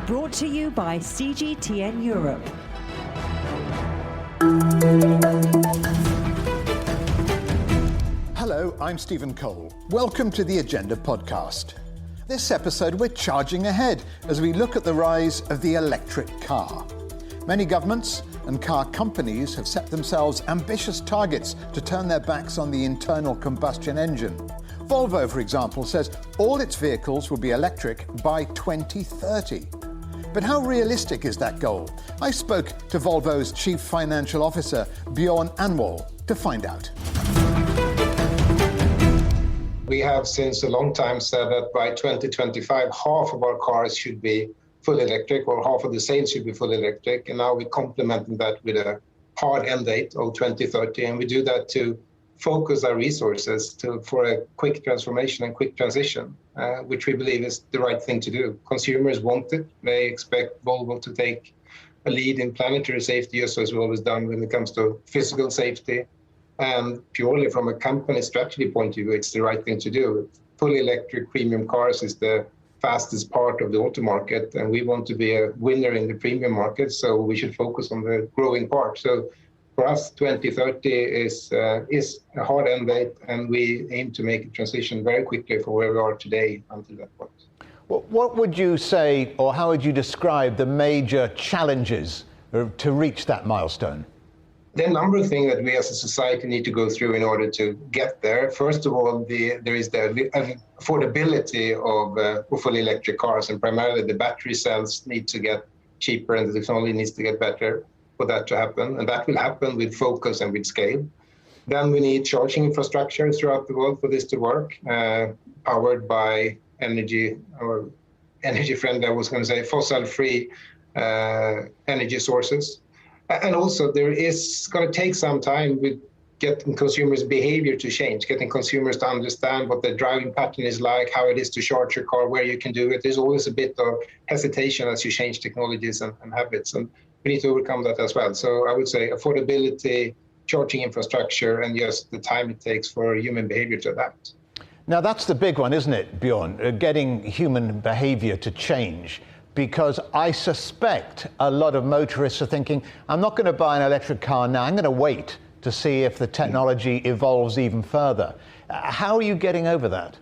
Brought to you by CGTN Europe. Hello, I'm Stephen Cole. Welcome to the Agenda podcast. This episode, we're charging ahead as we look at the rise of the electric car. Many governments and car companies have set themselves ambitious targets to turn their backs on the internal combustion engine. Volvo, for example, says all its vehicles will be electric by 2030. But how realistic is that goal? I spoke to Volvo's Chief Financial Officer, Bjorn Annwall, to find out. We have since a long time said that by 2025, half of our cars should be fully electric, or half of the sales should be fully electric. And now we're complementing that with a hard end date of 2030. And we do that to focus our resources for a quick transformation and quick transition, which we believe is the right thing to do. Consumers want it. They expect Volvo to take a lead in planetary safety, just as we've always done when it comes to physical safety. And purely from a company strategy point of view, it's the right thing to do. Fully electric premium cars is the fastest part of the auto market, and we want to be a winner in the premium market, so we should focus on the growing part. So for us, 2030 is a hard end date, and we aim to make a transition very quickly from where we are today until that point. What would you say, or how would you describe the major challenges to reach that milestone? There are a number of things that we as a society need to go through in order to get there. First of all, there is the affordability of fully electric cars, and primarily the battery cells need to get cheaper and the technology needs to get better for that to happen. And that will happen with focus and with scale. Then we need charging infrastructure throughout the world for this to work, powered by energy friendly, I was going to say fossil-free energy sources. And also there is going to take some time with getting consumers' behavior to change, getting consumers to understand what the driving pattern is like, how it is to charge your car, where you can do it. There's always a bit of hesitation as you change technologies and habits, and we need to overcome that as well. So I would say affordability, charging infrastructure, and just the time it takes for human behavior to adapt. Now that's the big one, isn't it, Bjorn? Getting human behavior to change. Because I suspect a lot of motorists are thinking, I'm not going to buy an electric car now, I'm going to wait to see if the technology evolves even further. How are you getting over that?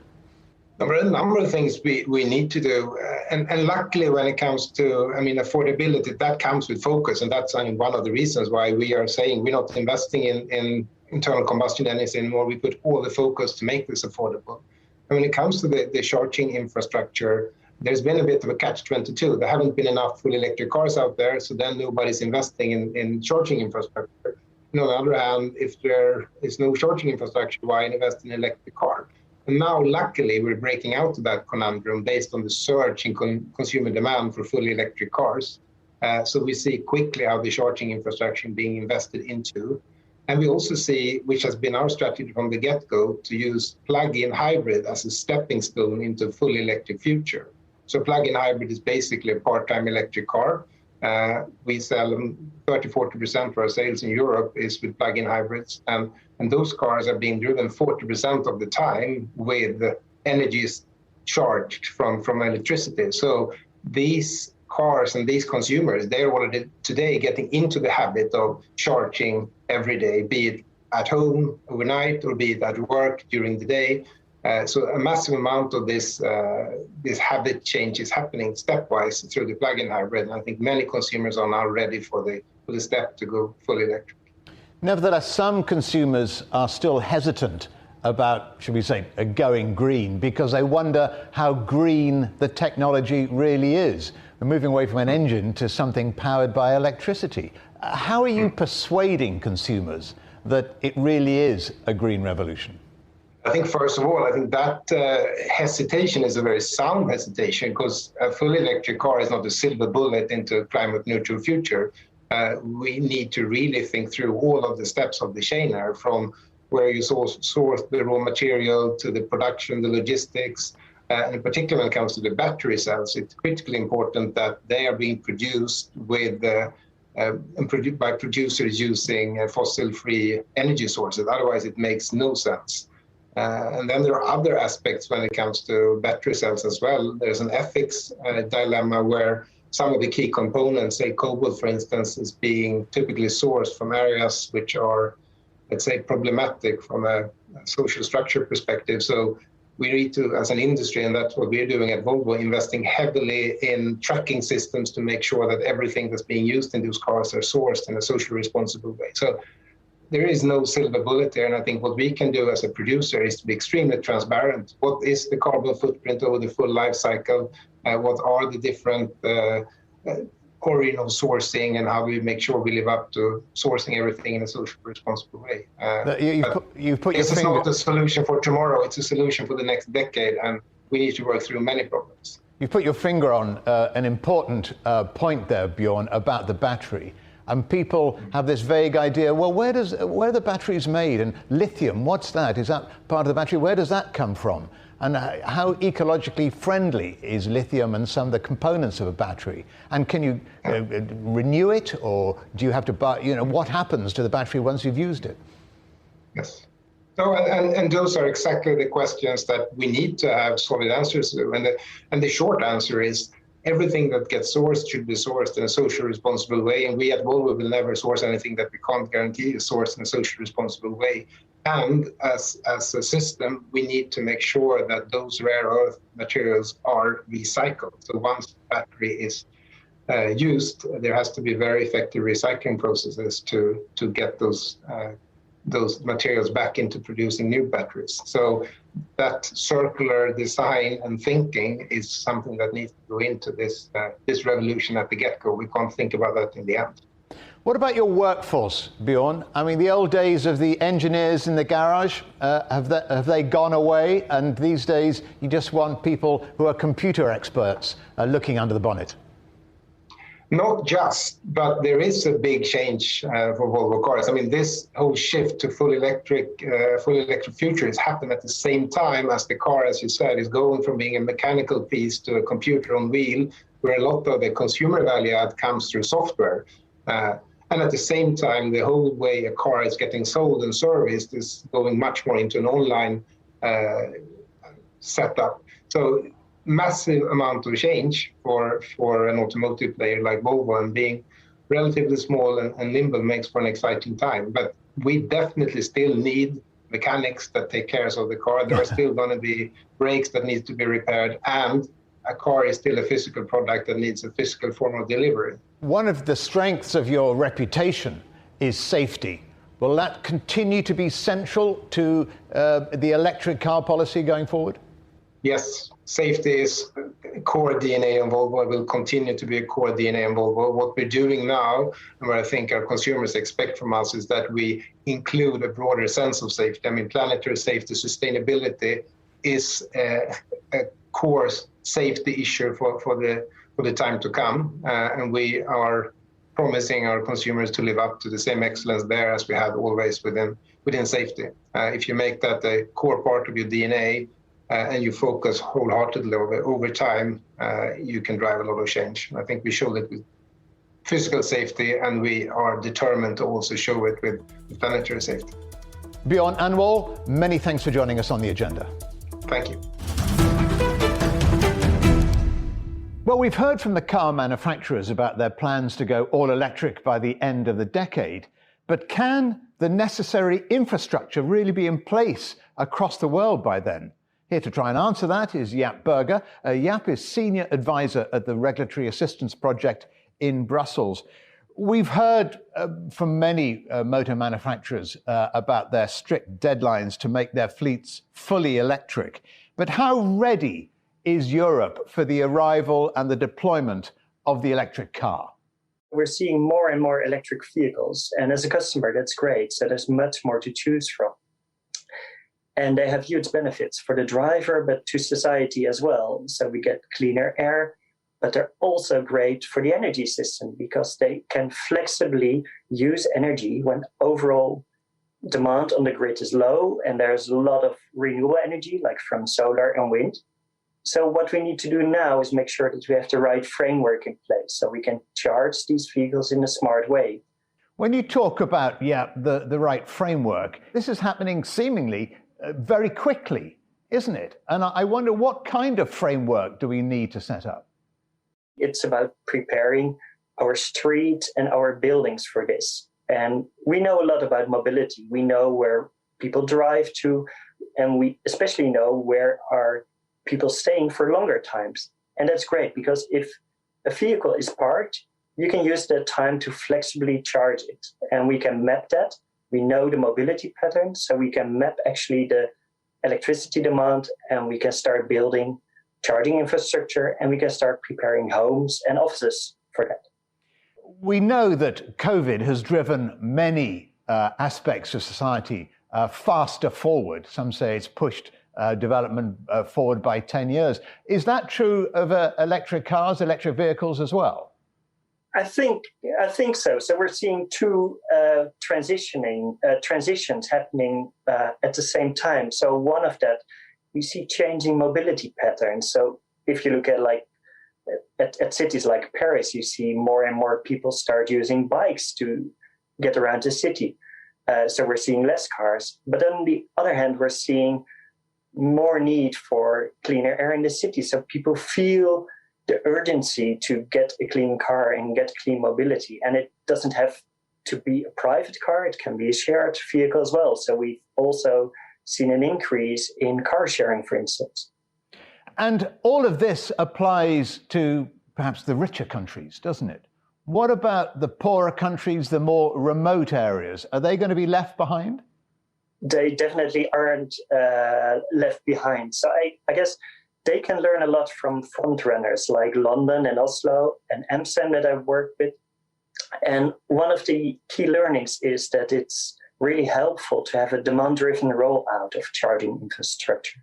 There are a number of things we need to do. And luckily when it comes to, affordability, that comes with focus. And that's one of the reasons why we are saying we're not investing in internal combustion engines anymore. We put all the focus to make this affordable. And when it comes to the charging infrastructure, there's been a bit of a catch-22. There haven't been enough full electric cars out there, so then nobody's investing in charging infrastructure. On the other hand, if there is no charging infrastructure, why invest in an electric car? And now, luckily, we're breaking out of that conundrum based on the surge in consumer demand for fully electric cars. So we see quickly how the charging infrastructure is being invested into. And we also see, which has been our strategy from the get-go, to use plug-in hybrid as a stepping stone into a fully electric future. So plug-in hybrid is basically a part-time electric car. We sell 30-40% of our sales in Europe is with plug-in hybrids. And those cars are being driven 40% of the time with energy charged from electricity. So these cars and these consumers, they're already today getting into the habit of charging every day, be it at home overnight or be it at work during the day. So a massive amount of this habit change is happening stepwise through the plug-in hybrid. And I think many consumers are now ready for the step to go fully electric. Nevertheless, some consumers are still hesitant about, should we say, going green because they wonder how green the technology really is. We're moving away from an engine to something powered by electricity. How are you persuading consumers that it really is a green revolution? I think, first of all, that hesitation is a very sound hesitation because a fully electric car is not a silver bullet into a climate neutral future. We need to really think through all of the steps of the chain here, from where you source the raw material to the production, the logistics. And in particular, when it comes to the battery cells, it's critically important that they are being produced with by producers using fossil-free energy sources. Otherwise, it makes no sense. And then there are other aspects when it comes to battery cells as well. There's an ethics dilemma where some of the key components, say cobalt, for instance, is being typically sourced from areas which are, let's say, problematic from a social structure perspective. So we need to, as an industry, and that's what we're doing at Volvo, investing heavily in tracking systems to make sure that everything that's being used in those cars are sourced in a socially responsible way. So there is no silver bullet there, and I think what we can do as a producer is to be extremely transparent. What is the carbon footprint over the full life cycle? What are the different origin of sourcing, and how do we make sure we live up to sourcing everything in a socially responsible way? This is not a solution for tomorrow, it's a solution for the next decade, and we need to work through many problems. You put your finger on an important point there, Bjorn, about the battery. And people have this vague idea, well, where are the batteries made? And lithium, what's that? Is that part of the battery? Where does that come from? And how ecologically friendly is lithium and some of the components of a battery? And can you renew it, or do you have to buy, what happens to the battery once you've used it? Yes. No, and those are exactly the questions that we need to have solid answers to. And the short answer is, everything that gets sourced should be sourced in a socially responsible way. And we at Volvo will never source anything that we can't guarantee is sourced in a socially responsible way. And as a system, we need to make sure that those rare earth materials are recycled. So once the battery is used, there has to be very effective recycling processes to get those materials back into producing new batteries. So that circular design and thinking is something that needs to go into this revolution at the get-go. We can't think about that in the end. What about your workforce, Bjorn? I mean, the old days of the engineers in the garage, have they gone away? And these days, you just want people who are computer experts looking under the bonnet? Not just, but there is a big change for Volvo cars. I mean, this whole shift to full electric future has happened at the same time as the car, as you said, is going from being a mechanical piece to a computer on wheel, where a lot of the consumer value add comes through software. And at the same time, the whole way a car is getting sold and serviced is going much more into an online setup. So massive amount of change for an automotive player like Volvo, and being relatively small and nimble makes for an exciting time. But we definitely still need mechanics that take care of the car. There are still going to be brakes that need to be repaired, and a car is still a physical product that needs a physical form of delivery. One of the strengths of your reputation is safety. Will that continue to be central to the electric car policy going forward? Yes, safety is a core DNA on Volvo. It will continue to be a core DNA on Volvo. What we're doing now, and what I think our consumers expect from us, is that we include a broader sense of safety. I mean, planetary safety, sustainability is a core safety issue for the time to come. And we are promising our consumers to live up to the same excellence there as we have always within safety. If you make that a core part of your DNA, and you focus wholeheartedly over time, you can drive a lot of change. I think we showed it with physical safety, and we are determined to also show it with planetary safety. Bjorn Annwall, many thanks for joining us on The Agenda. Thank you. Well, we've heard from the car manufacturers about their plans to go all electric by the end of the decade, but can the necessary infrastructure really be in place across the world by then? Here to try and answer that is Jaap Burger. Jaap is Senior Advisor at the Regulatory Assistance Project in Brussels. We've heard from many motor manufacturers about their strict deadlines to make their fleets fully electric. But how ready is Europe for the arrival and the deployment of the electric car? We're seeing more and more electric vehicles. And as a customer, that's great. So there's much more to choose from. And they have huge benefits for the driver, but to society as well. So we get cleaner air, but they're also great for the energy system because they can flexibly use energy when overall demand on the grid is low and there's a lot of renewable energy, like from solar and wind. So what we need to do now is make sure that we have the right framework in place so we can charge these vehicles in a smart way. When you talk about, the right framework, this is happening seemingly very quickly, isn't it? And I wonder, what kind of framework do we need to set up? It's about preparing our street and our buildings for this. And we know a lot about mobility. We know where people drive to, and we especially know where are people staying for longer times. And that's great, because if a vehicle is parked, you can use that time to flexibly charge it. And we can map that. We know the mobility pattern, so we can map actually the electricity demand, and we can start building charging infrastructure, and we can start preparing homes and offices for that. We know that COVID has driven many aspects of society faster forward. Some say it's pushed development forward by 10 years. Is that true of electric cars, electric vehicles as well? I think so. So we're seeing two transitions happening at the same time. So one of that, we see changing mobility patterns. So if you look at at cities like Paris, you see more and more people start using bikes to get around the city. So we're seeing less cars. But on the other hand, we're seeing more need for cleaner air in the city. So people feel the urgency to get a clean car and get clean mobility. And it doesn't have to be a private car. It can be a shared vehicle as well. So we've also seen an increase in car sharing, for instance. And all of this applies to perhaps the richer countries, doesn't it? What about the poorer countries, the more remote areas? Are they going to be left behind? They definitely aren't left behind. So I guess they can learn a lot from front runners like London and Oslo and Amsterdam that I've worked with. And one of the key learnings is that it's really helpful to have a demand-driven rollout of charging infrastructure.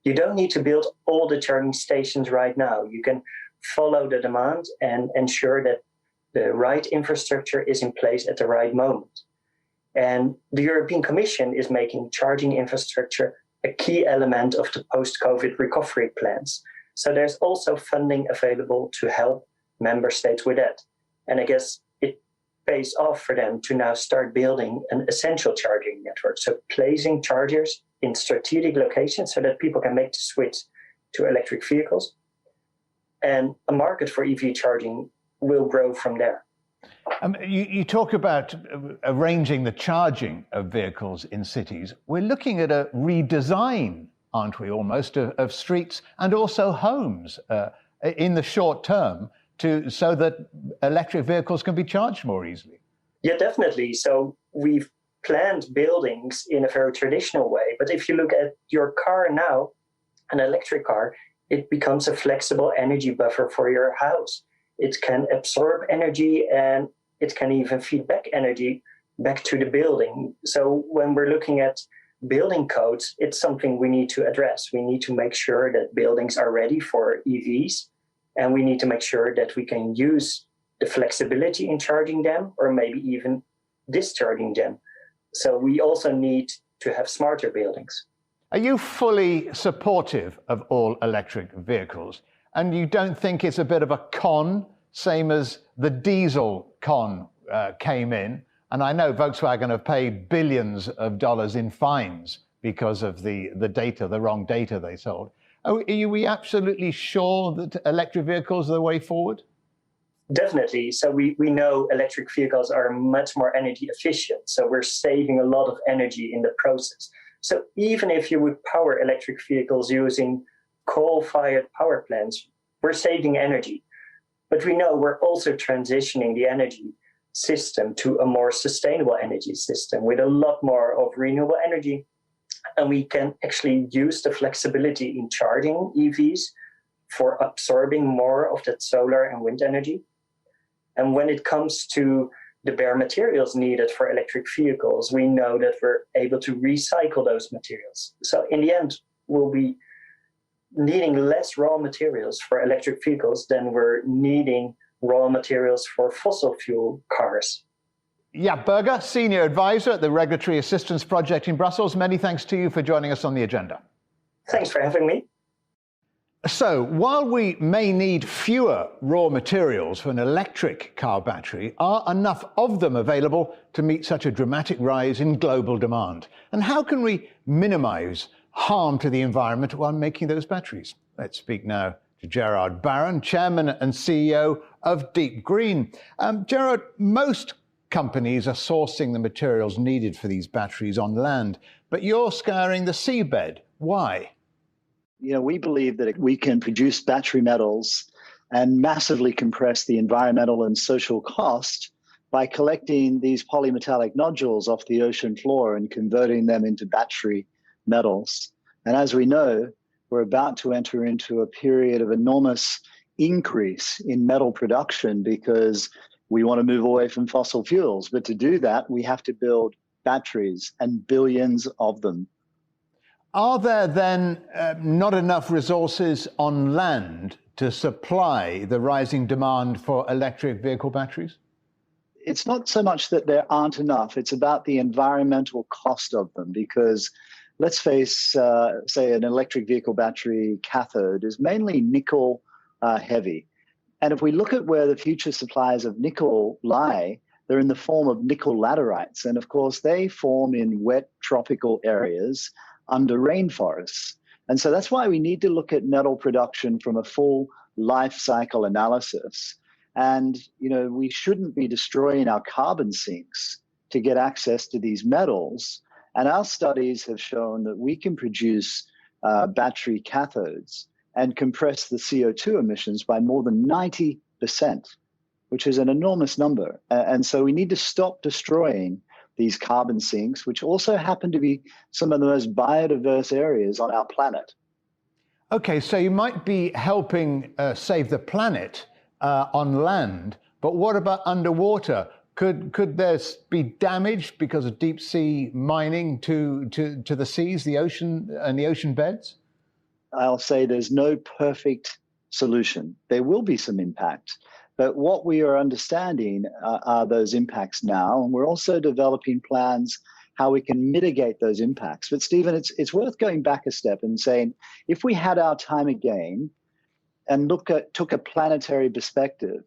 You don't need to build all the charging stations right now. You can follow the demand and ensure that the right infrastructure is in place at the right moment. And the European Commission is making charging infrastructure a key element of the post-COVID recovery plans. So there's also funding available to help member states with that. And I guess it pays off for them to now start building an essential charging network. So placing chargers in strategic locations so that people can make the switch to electric vehicles. And a market for EV charging will grow from there. You talk about arranging the charging of vehicles in cities. We're looking at a redesign, aren't we, almost, of streets and also homes in the short term so that electric vehicles can be charged more easily. Yeah, definitely. So we've planned buildings in a very traditional way. But if you look at your car now, an electric car, it becomes a flexible energy buffer for your house. It can absorb energy and it can even feed back energy back to the building. So when we're looking at building codes, it's something we need to address. We need to make sure that buildings are ready for EVs, and we need to make sure that we can use the flexibility in charging them or maybe even discharging them. So we also need to have smarter buildings. Are you fully supportive of all electric vehicles? And you don't think it's a bit of a con, same as the diesel con came in? And I know Volkswagen have paid billions of dollars in fines because of the wrong data they sold. Are we absolutely sure that electric vehicles are the way forward? Definitely. So we know electric vehicles are much more energy efficient. So we're saving a lot of energy in the process. So even if you would power electric vehicles using coal-fired power plants, we're saving energy. But we know we're also transitioning the energy system to a more sustainable energy system with a lot more of renewable energy. And we can actually use the flexibility in charging EVs for absorbing more of that solar and wind energy. And when it comes to the bare materials needed for electric vehicles, we know that we're able to recycle those materials. So in the end, we'll be needing less raw materials for electric vehicles than we're needing raw materials for fossil fuel cars. Jaap Burger, Senior Advisor at the Regulatory Assistance Project in Brussels. Many thanks to you for joining us on The Agenda. Thanks for having me. So, while we may need fewer raw materials for an electric car battery, are enough of them available to meet such a dramatic rise in global demand? And how can we minimize harm to the environment while making those batteries? Let's speak now to Gerard Barron, Chairman and CEO of DeepGreen. Gerard, most companies are sourcing the materials needed for these batteries on land, but you're scouring the seabed. Why? We believe that we can produce battery metals and massively compress the environmental and social cost by collecting these polymetallic nodules off the ocean floor and converting them into battery metals. And as we know, we're about to enter into a period of enormous increase in metal production because we want to move away from fossil fuels. But to do that, we have to build batteries, and billions of them. Are there then not enough resources on land to supply the rising demand for electric vehicle batteries? It's not so much that there aren't enough, it's about the environmental cost of them, because let's face, say, an electric vehicle battery cathode is mainly nickel heavy. And if we look at where the future supplies of nickel lie, they're in the form of nickel laterites. And of course, they form in wet tropical areas under rainforests. And so that's why we need to look at metal production from a full life cycle analysis. And, we shouldn't be destroying our carbon sinks to get access to these metals. And our studies have shown that we can produce battery cathodes and compress the CO2 emissions by more than 90%, which is an enormous number. And so we need to stop destroying these carbon sinks, which also happen to be some of the most biodiverse areas on our planet. Okay, so you might be helping save the planet on land, but what about underwater? Could there be damage because of deep sea mining to the seas, the ocean, and the ocean beds? I'll say there's no perfect solution. There will be some impact, but what we are understanding are those impacts now, and we're also developing plans how we can mitigate those impacts. But Stephen, it's worth going back a step and saying, if we had our time again and took a planetary perspective,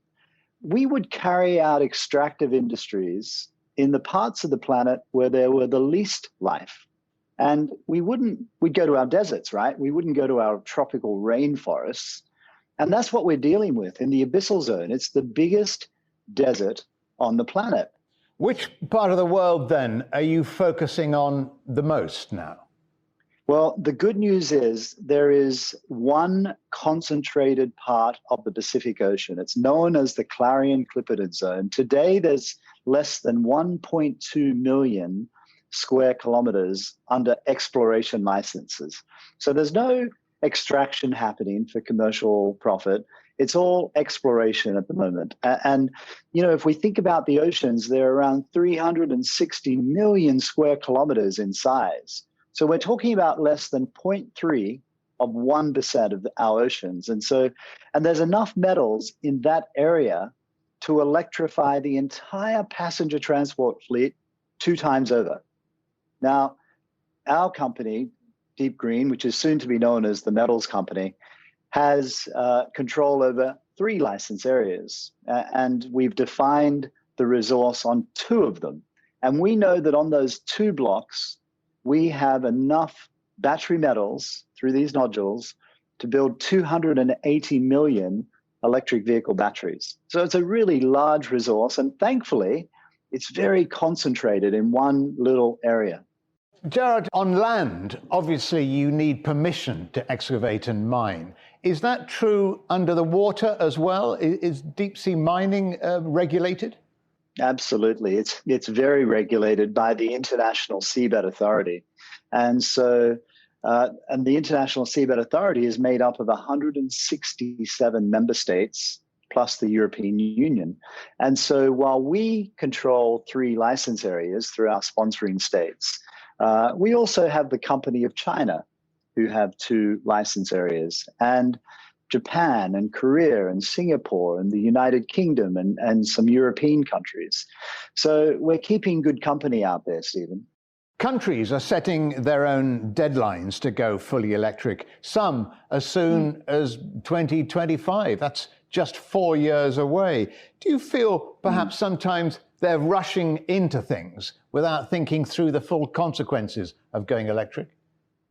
we would carry out extractive industries in the parts of the planet where there were the least life. And we'd go to our deserts, right? We wouldn't go to our tropical rainforests. And that's what we're dealing with in the abyssal zone. It's the biggest desert on the planet. Which part of the world, then, are you focusing on the most now? Well, the good news is there is one concentrated part of the Pacific Ocean. It's known as the Clarion-Clipperton Zone. Today, there's less than 1.2 million square kilometers under exploration licenses. So there's no extraction happening for commercial profit. It's all exploration at the moment. And, if we think about the oceans, they're around 360 million square kilometers in size. So we're talking about less than 0.3 of 1% of our oceans. And there's enough metals in that area to electrify the entire passenger transport fleet 2 times over. Now, our company, DeepGreen, which is soon to be known as the Metals Company, has control over 3 license areas. And we've defined the resource on 2 of them. And we know that on those 2 blocks, we have enough battery metals through these nodules to build 280 million electric vehicle batteries. So it's a really large resource. And thankfully, it's very concentrated in one little area. Gerard, on land, obviously you need permission to excavate and mine. Is that true under the water as well? Is deep sea mining regulated? Absolutely. It's very regulated by the International Seabed Authority. And so, and the International Seabed Authority is made up of 167 member states, plus the European Union. And so while we control 3 license areas through our sponsoring states, we also have the Company of China, who have 2 license areas, and Japan and Korea and Singapore and the United Kingdom and some European countries. So we're keeping good company out there, Stephen. Countries are setting their own deadlines to go fully electric, some as soon as 2025. That's just 4 years away. Do you feel perhaps sometimes they're rushing into things without thinking through the full consequences of going electric?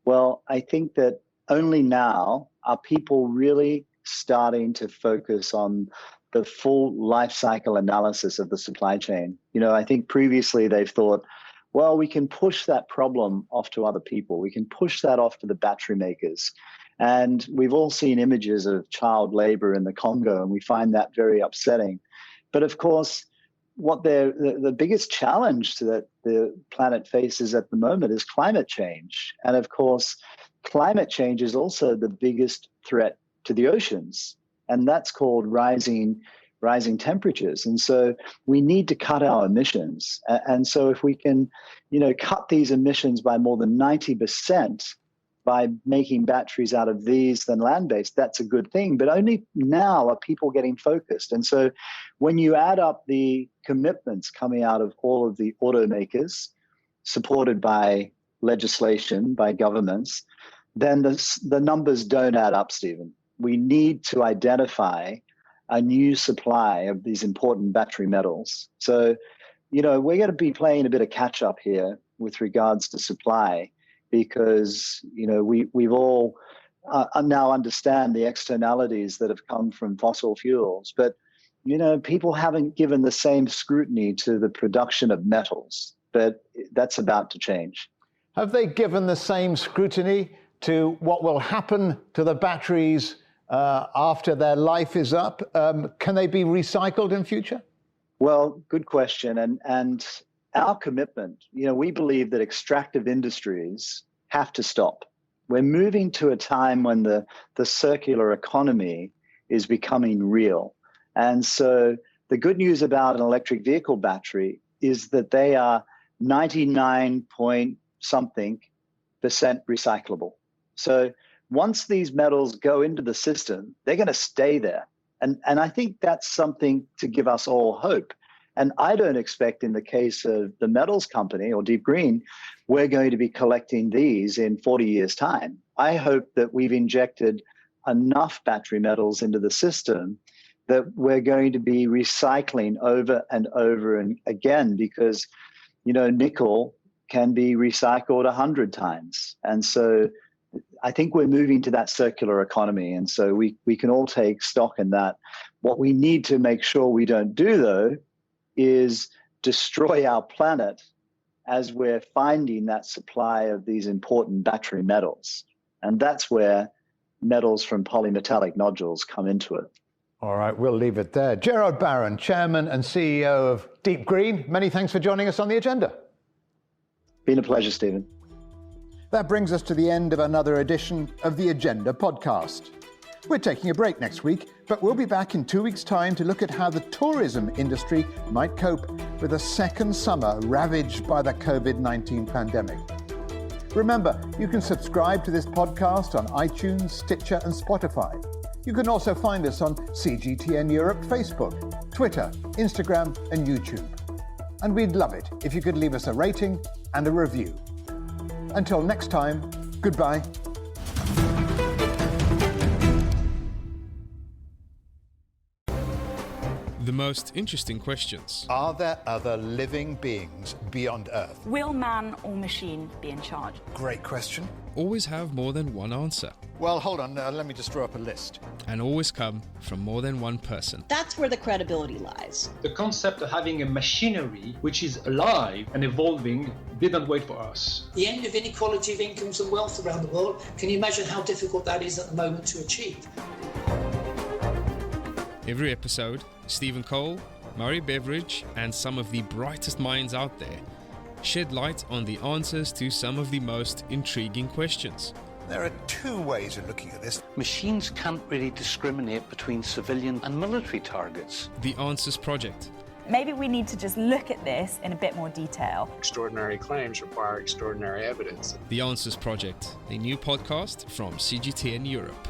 Well, I think that only now are people really starting to focus on the full life cycle analysis of the supply chain. I think previously they've thought, well, we can push that problem off to other people. We can push that off to the battery makers. And we've all seen images of child labor in the Congo, and we find that very upsetting. But of course, what the biggest challenge that the planet faces at the moment is climate change. And of course, climate change is also the biggest threat to the oceans, and that's called rising temperatures. And so we need to cut our emissions. And so if we can, cut these emissions by more than 90% by making batteries out of these than land-based, that's a good thing. But only now are people getting focused. And so when you add up the commitments coming out of all of the automakers, supported by legislation, by governments, then the numbers don't add up, Stephen. We need to identify a new supply of these important battery metals. So, we're going to be playing a bit of catch up here with regards to supply, because, we've all now understand the externalities that have come from fossil fuels. But, people haven't given the same scrutiny to the production of metals, but that's about to change. Have they given the same scrutiny to what will happen to the batteries after their life is up? Can they be recycled in future? Well, good question. And our commitment, we believe that extractive industries have to stop. We're moving to a time when the circular economy is becoming real. And so the good news about an electric vehicle battery is that they are 99-point-something% recyclable. So once these metals go into the system, they're going to stay there. And I think that's something to give us all hope. And I don't expect in the case of the metals company or DeepGreen, we're going to be collecting these in 40 years' time. I hope that we've injected enough battery metals into the system that we're going to be recycling over and over and again, because, nickel can be recycled 100 times. And so I think we're moving to that circular economy. And so we can all take stock in that. What we need to make sure we don't do, though, is destroy our planet as we're finding that supply of these important battery metals. And that's where metals from polymetallic nodules come into it. All right, we'll leave it there. Gerard Barron, Chairman and CEO of DeepGreen, many thanks for joining us on The Agenda. Been a pleasure, Stephen. That brings us to the end of another edition of The Agenda podcast. We're taking a break next week, but we'll be back in 2 weeks' time to look at how the tourism industry might cope with a second summer ravaged by the COVID-19 pandemic. Remember, you can subscribe to this podcast on iTunes, Stitcher and Spotify. You can also find us on CGTN Europe Facebook, Twitter, Instagram and YouTube. And we'd love it if you could leave us a rating and a review. Until next time, goodbye. The most interesting questions. Are there other living beings beyond Earth? Will man or machine be in charge? Great question. Always have more than one answer. Well, hold on, let me just draw up a list. And always come from more than one person. That's where the credibility lies. The concept of having a machinery which is alive and evolving didn't wait for us. The end of inequality of incomes and wealth around the world, can you imagine how difficult that is at the moment to achieve? Every episode, Stephen Cole, Murray Beveridge, and some of the brightest minds out there shed light on the answers to some of the most intriguing questions. There are two ways of looking at this. Machines can't really discriminate between civilian and military targets. The Answers Project. Maybe we need to just look at this in a bit more detail. Extraordinary claims require extraordinary evidence. The Answers Project, a new podcast from CGTN Europe.